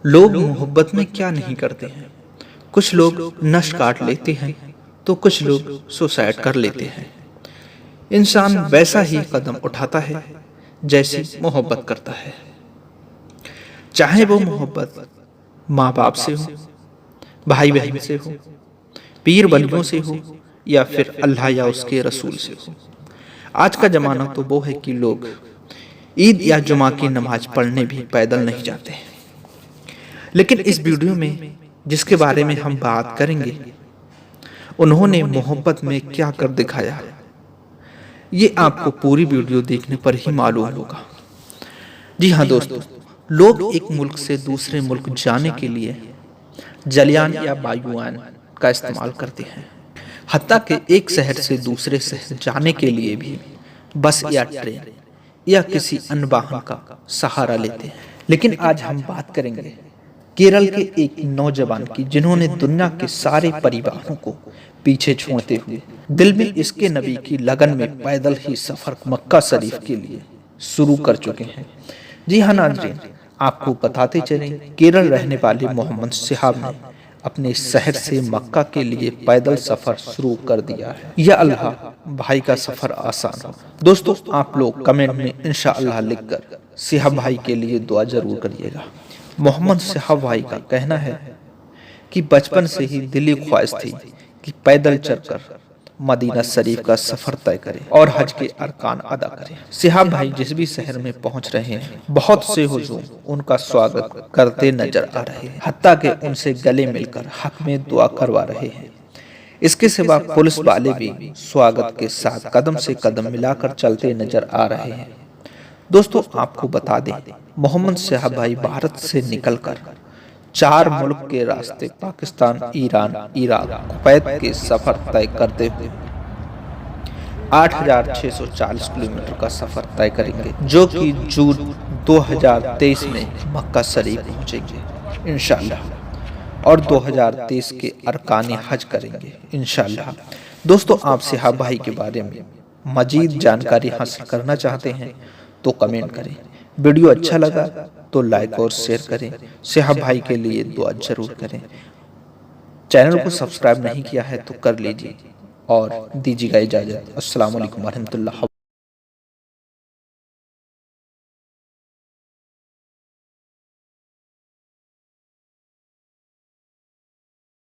लोग मोहब्बत में क्या नहीं करते हैं। कुछ लोग नस काट लेते हैं तो कुछ लोग सुसाइड कर लेते हैं। इंसान वैसा ही कदम उठाता है जैसी मोहब्बत करता है, चाहे वो मोहब्बत माँ बाप से हो, भाई बहन से हो, पीर वलियों से हो या फिर अल्लाह या उसके रसूल से हो। आज का जमाना तो वो है कि लोग ईद या जुमा की नमाज पढ़ने भी पैदल नहीं जाते हैं। लेकिन इस वीडियो में जिसके बारे में हम बात करेंगे, उन्होंने मोहब्बत में क्या कर दिखाया, ये आपको पूरी वीडियो देखने पर ही मालूम होगा। जी हाँ दोस्तों, लोग एक मुल्क से दूसरे मुल्क जाने के लिए जलयान या वायुयान का इस्तेमाल करते हैं। हत्ता के एक शहर से दूसरे शहर जाने के लिए भी बस या ट्रेन या किसी अन्य वाहन का सहारा लेते हैं। लेकिन आज हम बात करेंगे केरल के एक नौजवान की, जिन्होंने दुनिया के सारे परिवारों को पीछे छोड़ते हुए दिल में इसके नबी की लगन में पैदल ही सफर मक्का शरीफ के लिए शुरू कर चुके हैं। जी हाँ नाज़रीन, आपको बताते चलें, केरल रहने वाले मोहम्मद सिहाब ने अपने शहर से मक्का के लिए पैदल सफर शुरू कर दिया है। या अल्लाह भाई का सफर आसान हो। दोस्तों, आप लोग कमेंट में इंशाअल्लाह लिखकर सिहाब भाई के लिए दुआ जरूर करिएगा। मोहम्मद सिहाब भाई का कहना है कि बचपन से ही दिली ख्वाहिश थी कि पैदल चलकर मदीना शरीफ का सफर तय करें और हज के अरकान अदा करें। सिहाब भाई जिस भी शहर में पहुंच रहे हैं, बहुत से हुजूम उनका स्वागत करते नजर आ रहे हैं, हत्ता के उनसे गले मिलकर हक में दुआ करवा रहे हैं। इसके सिवा पुलिस वाले भी स्वागत के साथ कदम से कदम मिलाकर चलते नजर आ रहे हैं। दोस्तों, आपको बता दें, मोहम्मद सिहाब भाई भारत से निकलकर 4 मुल्क के रास्ते पाकिस्तान, ईरान, इराक, कुवैत के सफर तय करते हुए 8,640 किलोमीटर का सफर तय करेंगे, जो कि जून 2023 में मक्का शरीफ पहुंचेंगे इंशाअल्लाह और 2023 के अरकान हज करेंगे इंशाअल्लाह। दोस्तों, आप सिहाब भाई के बारे में मजीद जानकारी हासिल करना चाहते हैं तो कमेंट करें। वीडियो अच्छा लगा तो लाइक और शेयर करें। सिहाब भाई के लिए दुआ जरूर करें। चैनल को सब्सक्राइब नहीं किया है तो कर लीजिए और दीजिएगा इजाजत। अस्सलाम वालेकुम रहमतुल्लाह।